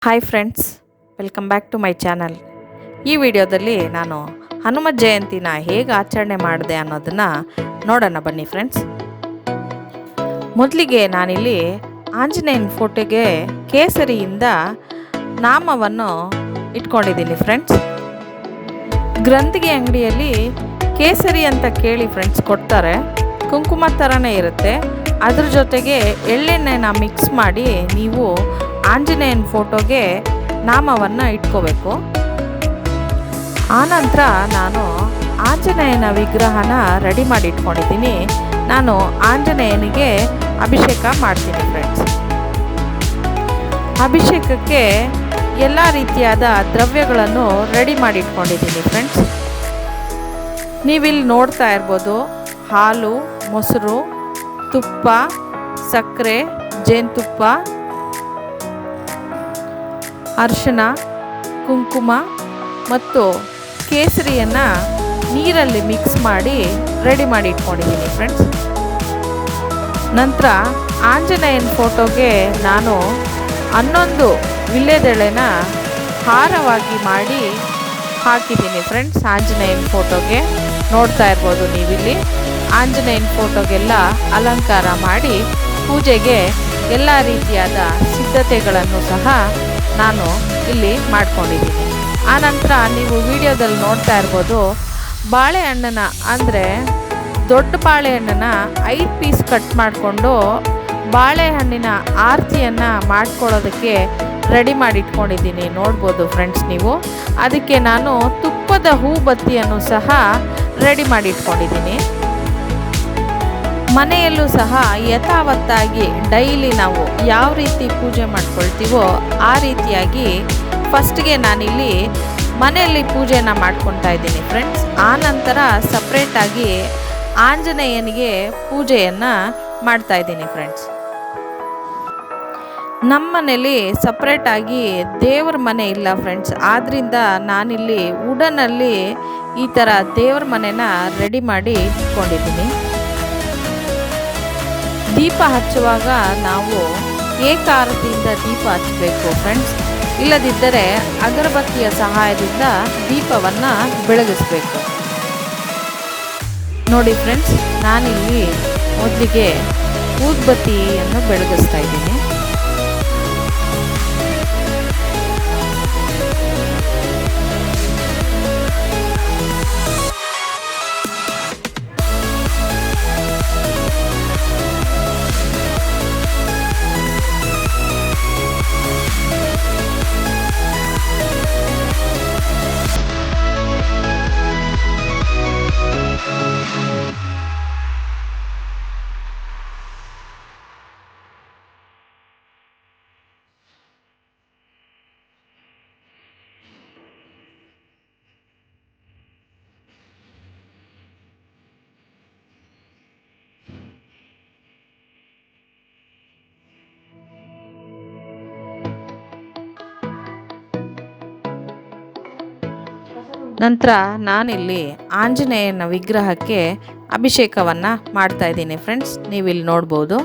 Hi friends, welcome back to my channel. ಈ ವಿಡಿಯೋದಲ್ಲಿ ನಾನು ಹನುಮ ಜಯಂತಿನ ಹೇಗೆ ಆಚರಣೆ ಮಾಡಿದೆ ಅನ್ನೋದನ್ನು ನೋಡೋಣ ಬನ್ನಿ ಫ್ರೆಂಡ್ಸ್. ಮೊದಲಿಗೆ ನಾನಿಲ್ಲಿ ಆಂಜನೇಯನ ಫೋಟೋಗೆ ಕೇಸರಿಯಿಂದ ನಾಮವನ್ನು ಇಟ್ಕೊಂಡಿದ್ದೀನಿ ಫ್ರೆಂಡ್ಸ್. ಗ್ರಂಥಿಗೆ ಅಂಗಡಿಯಲ್ಲಿ ಕೇಸರಿ ಅಂತ ಕೇಳಿ ಫ್ರೆಂಡ್ಸ್ ಕೊಡ್ತಾರೆ. ಕುಂಕುಮ ಥರನೇ ಇರುತ್ತೆ. ಅದ್ರ ಜೊತೆಗೆ ಎಳ್ಳೆಣ್ಣೆನ ಮಿಕ್ಸ್ ಮಾಡಿ ನೀವು ಆಂಜನೇಯನ ಫೋಟೋಗೆ ನಾಮವನ್ನು ಇಟ್ಕೋಬೇಕು. ಆನಂತರ ನಾನು ಆಂಜನೇಯನ ವಿಗ್ರಹನ ರೆಡಿ ಮಾಡಿ ಇಟ್ಕೊಂಡಿದ್ದೀನಿ. ನಾನು ಆಂಜನೇಯನಿಗೆ ಅಭಿಷೇಕ ಮಾಡ್ತೀನಿ ಫ್ರೆಂಡ್ಸ್. ಅಭಿಷೇಕಕ್ಕೆ ಎಲ್ಲ ರೀತಿಯಾದ ದ್ರವ್ಯಗಳನ್ನು ರೆಡಿ ಮಾಡಿ ಇಟ್ಕೊಂಡಿದ್ದೀನಿ ಫ್ರೆಂಡ್ಸ್. ನೀವಿಲ್ಲಿ ನೋಡ್ತಾ ಇರ್ಬೋದು, ಹಾಲು, ಮೊಸರು, ತುಪ್ಪ, ಸಕ್ಕರೆ, ಜೇನುತುಪ್ಪ, ಅರಿಶಿನ, ಕುಂಕುಮ ಮತ್ತು ಕೇಸರಿಯನ್ನು ನೀರಲ್ಲಿ ಮಿಕ್ಸ್ ಮಾಡಿ ರೆಡಿ ಮಾಡಿ ಇಟ್ಕೊಂಡಿದ್ದೀನಿ ಫ್ರೆಂಡ್ಸ್. ನಂತರ ಆಂಜನೇಯನ ಫೋಟೋಗೆ ನಾನು 11 ವೀಳ್ಯದೆಲೆನ ಹಾರವಾಗಿ ಮಾಡಿ ಹಾಕಿದ್ದೀನಿ ಫ್ರೆಂಡ್ಸ್. ಆಂಜನೇಯನ ಫೋಟೋಗೆ ನೋಡ್ತಾ ಇರ್ಬೋದು ನೀವಿಲ್ಲಿ. ಆಂಜನೇಯನ ಫೋಟೋಗೆಲ್ಲ ಅಲಂಕಾರ ಮಾಡಿ ಪೂಜೆಗೆ ಎಲ್ಲ ರೀತಿಯಾದ ಸಿದ್ಧತೆಗಳನ್ನು ಸಹ ನಾನು ಇಲ್ಲಿ ಮಾಡ್ಕೊಂಡಿದ್ದೀನಿ. ಆನಂತರ ನೀವು ವಿಡಿಯೋದಲ್ಲಿ ನೋಡ್ತಾ ಇರ್ಬೋದು, ಬಾಳೆಹಣ್ಣನ್ನು ಅಂದರೆ ದೊಡ್ಡ ಬಾಳೆಹಣ್ಣನ್ನು 5 ಪೀಸ್ ಕಟ್ ಮಾಡಿಕೊಂಡು ಬಾಳೆಹಣ್ಣಿನ ಆರತಿಯನ್ನು ಮಾಡ್ಕೊಳ್ಳೋದಕ್ಕೆ ರೆಡಿ ಮಾಡಿ ಇಟ್ಕೊಂಡಿದ್ದೀನಿ. ನೋಡ್ಬೋದು ಫ್ರೆಂಡ್ಸ್ ನೀವು. ಅದಕ್ಕೆ ನಾನು ತುಪ್ಪದ ಹೂಬತ್ತಿಯನ್ನು ಸಹ ರೆಡಿ ಮಾಡಿ ಇಟ್ಕೊಂಡಿದ್ದೀನಿ. ಮನೆಯಲ್ಲೂ ಸಹ ಯಥಾವತ್ತಾಗಿ ಡೈಲಿ ನಾವು ಯಾವ ರೀತಿ ಪೂಜೆ ಮಾಡ್ಕೊಳ್ತೀವೋ ಆ ರೀತಿಯಾಗಿ ಫಸ್ಟ್ಗೆ ನಾನಿಲ್ಲಿ ಮನೆಯಲ್ಲಿ ಪೂಜೆನ ಮಾಡ್ಕೊತಾ ಇದ್ದೀನಿ ಫ್ರೆಂಡ್ಸ್. ಆನಂತರ ಸಪ್ರೇಟಾಗಿ ಆಂಜನೇಯನಿಗೆ ಪೂಜೆಯನ್ನು ಮಾಡ್ತಾ ಇದ್ದೀನಿ ಫ್ರೆಂಡ್ಸ್. ನಮ್ಮ ಮನೇಲಿ ಸಪ್ರೇಟಾಗಿ ದೇವ್ರ ಮನೆ ಇಲ್ಲ ಫ್ರೆಂಡ್ಸ್. ಆದ್ದರಿಂದ ನಾನಿಲ್ಲಿ ವುಡನಲ್ಲಿ ಈ ಥರ ದೇವ್ರ ಮನೆನ ರೆಡಿ ಮಾಡಿ ಇಟ್ಕೊಂಡಿದ್ದೀನಿ. ದೀಪ ಹಚ್ಚುವಾಗ ನಾವು ಏಕಾರತಿಯಿಂದ ದೀಪ ಹಚ್ಚಬೇಕು ಫ್ರೆಂಡ್ಸ್. ಇಲ್ಲದಿದ್ದರೆ ಅಗರಬತ್ತಿಯ ಸಹಾಯದಿಂದ ದೀಪವನ್ನು ಬೆಳಗಿಸ್ಬೇಕು. ನೋಡಿ ಫ್ರೆಂಡ್ಸ್, ನಾನಿಲ್ಲಿ ಮೊದಲಿಗೆ ಊದ್ಬತ್ತಿಯನ್ನು ಬೆಳಗಿಸ್ತಾ ಇದ್ದೀನಿ. ನಂತರ ನಾನಿಲ್ಲಿ ಆಂಜನೇಯನ ವಿಗ್ರಹಕ್ಕೆ ಅಭಿಷೇಕವನ್ನು ಮಾಡ್ತಾ ಇದ್ದೀನಿ ಫ್ರೆಂಡ್ಸ್. ನೀವಿಲ್ಲಿ ನೋಡ್ಬೋದು.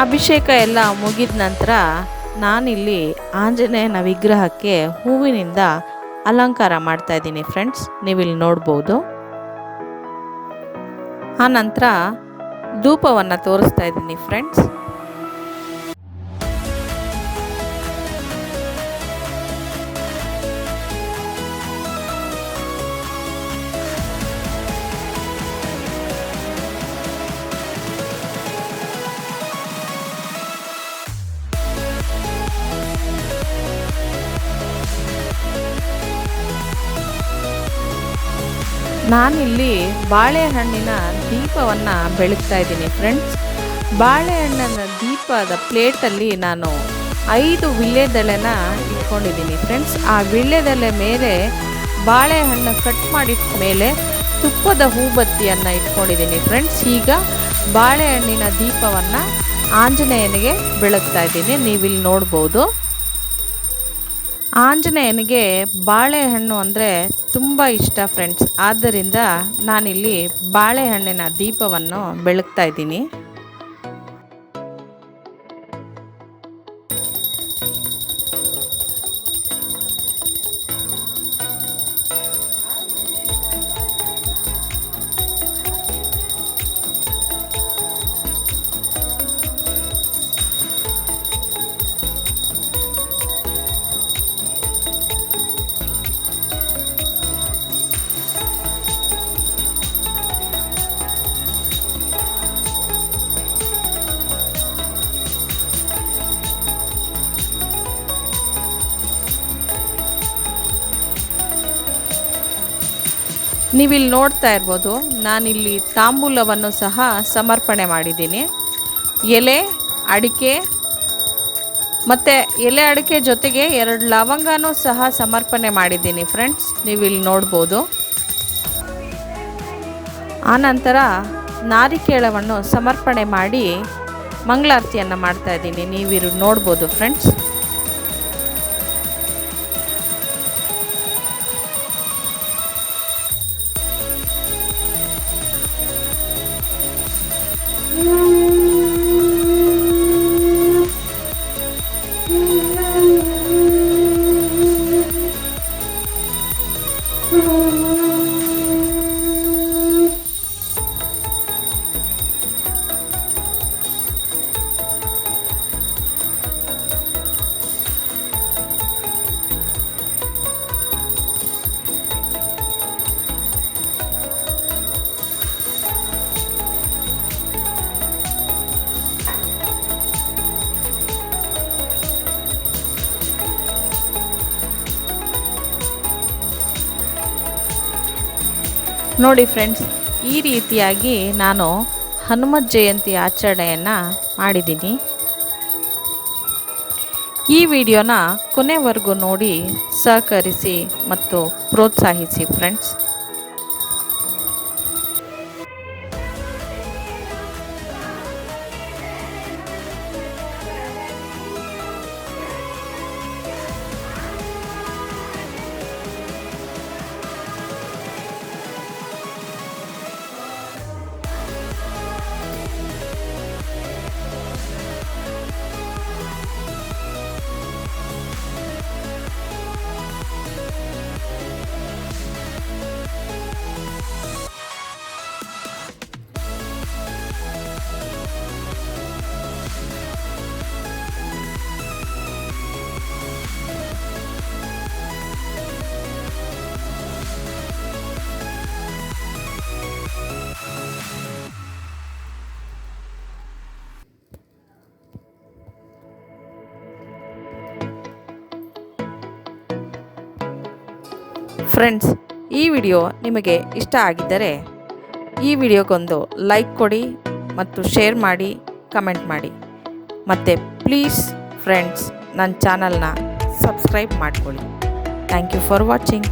ಅಭಿಷೇಕ ಎಲ್ಲ ಮುಗಿದ ನಂತರ ನಾನಿಲ್ಲಿ ಆಂಜನೇಯನ ವಿಗ್ರಹಕ್ಕೆ ಹೂವಿನಿಂದ ಅಲಂಕಾರ ಮಾಡ್ತಾ ಇದ್ದೀನಿ ಫ್ರೆಂಡ್ಸ್, ನೀವಿಲ್ಲಿ ನೋಡ್ಬೋದು. ಆ ನಂತರ ಧೂಪವನ್ನು ತೋರಿಸ್ತಾ ಇದ್ದೀನಿ ಫ್ರೆಂಡ್ಸ್. ನಾನಿಲ್ಲಿ ಬಾಳೆಹಣ್ಣಿನ ದೀಪವನ್ನು ಬೆಳಗ್ತಾ ಇದ್ದೀನಿ ಫ್ರೆಂಡ್ಸ್. ಬಾಳೆಹಣ್ಣಿನ ದೀಪದ ಪ್ಲೇಟಲ್ಲಿ ನಾನು 5 ವೀಳ್ಯದೆಲೆನ ಇಟ್ಕೊಂಡಿದ್ದೀನಿ ಫ್ರೆಂಡ್ಸ್. ಆ ವೀಳ್ಯದೆಲೆ ಮೇಲೆ ಬಾಳೆಹಣ್ಣು ಕಟ್ ಮಾಡಿದ ಮೇಲೆ ತುಪ್ಪದ ಹೂಬತ್ತಿಯನ್ನು ಇಟ್ಕೊಂಡಿದ್ದೀನಿ ಫ್ರೆಂಡ್ಸ್. ಈಗ ಬಾಳೆಹಣ್ಣಿನ ದೀಪವನ್ನು ಆಂಜನೇಯನಿಗೆ ಬೆಳಗ್ತಾ ಇದ್ದೀನಿ, ನೀವಿಲ್ಲಿ ನೋಡ್ಬೋದು. ಆಂಜನೇಯನಿಗೆ ಬಾಳೆಹಣ್ಣು ಅಂದರೆ ತುಂಬ ಇಷ್ಟ ಫ್ರೆಂಡ್ಸ್. ಆದ್ದರಿಂದ ನಾನಿಲ್ಲಿ ಬಾಳೆಹಣ್ಣಿನ ದೀಪವನ್ನು ಬೆಳಗ್ತಾ ಇದ್ದೀನಿ. ನೀವಿಲ್ಲಿ ನೋಡ್ತಾ ಇರ್ಬೋದು, ನಾನಿಲ್ಲಿ ತಾಂಬೂಲವನ್ನು ಸಹ ಸಮರ್ಪಣೆ ಮಾಡಿದ್ದೀನಿ. ಎಲೆ ಅಡಿಕೆ ಮತ್ತು ಎಲೆ ಅಡಿಕೆ ಜೊತೆಗೆ 2 ಲವಂಗನೂ ಸಹ ಸಮರ್ಪಣೆ ಮಾಡಿದ್ದೀನಿ ಫ್ರೆಂಡ್ಸ್, ನೀವಿಲ್ಲಿ ನೋಡ್ಬೋದು. ಆನಂತರ ನಾರಿಕೇಳವನ್ನು ಸಮರ್ಪಣೆ ಮಾಡಿ ಮಂಗಳಾರತಿಯನ್ನು ಮಾಡ್ತಾ ಇದ್ದೀನಿ, ನೀವಿಲ್ಲಿ ನೋಡ್ಬೋದು ಫ್ರೆಂಡ್ಸ್. ನೋಡಿ ಫ್ರೆಂಡ್ಸ್, ಈ ರೀತಿಯಾಗಿ ನಾನು ಹನುಮತ್ ಜಯಂತಿ ಆಚರಣೆಯನ್ನು ಮಾಡಿದ್ದೀನಿ. ಈ ವಿಡಿಯೋನ ಕೊನೆವರೆಗೂ ನೋಡಿ ಸಹಕರಿಸಿ ಮತ್ತು ಪ್ರೋತ್ಸಾಹಿಸಿ ಫ್ರೆಂಡ್ಸ್. ಫ್ರೆಂಡ್ಸ್, ಈ ವಿಡಿಯೋ ನಿಮಗೆ ಇಷ್ಟ ಆಗಿದ್ದರೆ ಈ ವಿಡಿಯೋಗೊಂದು ಲೈಕ್ ಕೊಡಿ ಮತ್ತು ಶೇರ್ ಮಾಡಿ, ಕಮೆಂಟ್ ಮಾಡಿ. ಮತ್ತು ಪ್ಲೀಸ್ ಫ್ರೆಂಡ್ಸ್, ನನ್ನ ಚಾನಲ್ನ ಸಬ್ಸ್ಕ್ರೈಬ್ ಮಾಡ್ಕೊಳ್ಳಿ. Thank you for watching.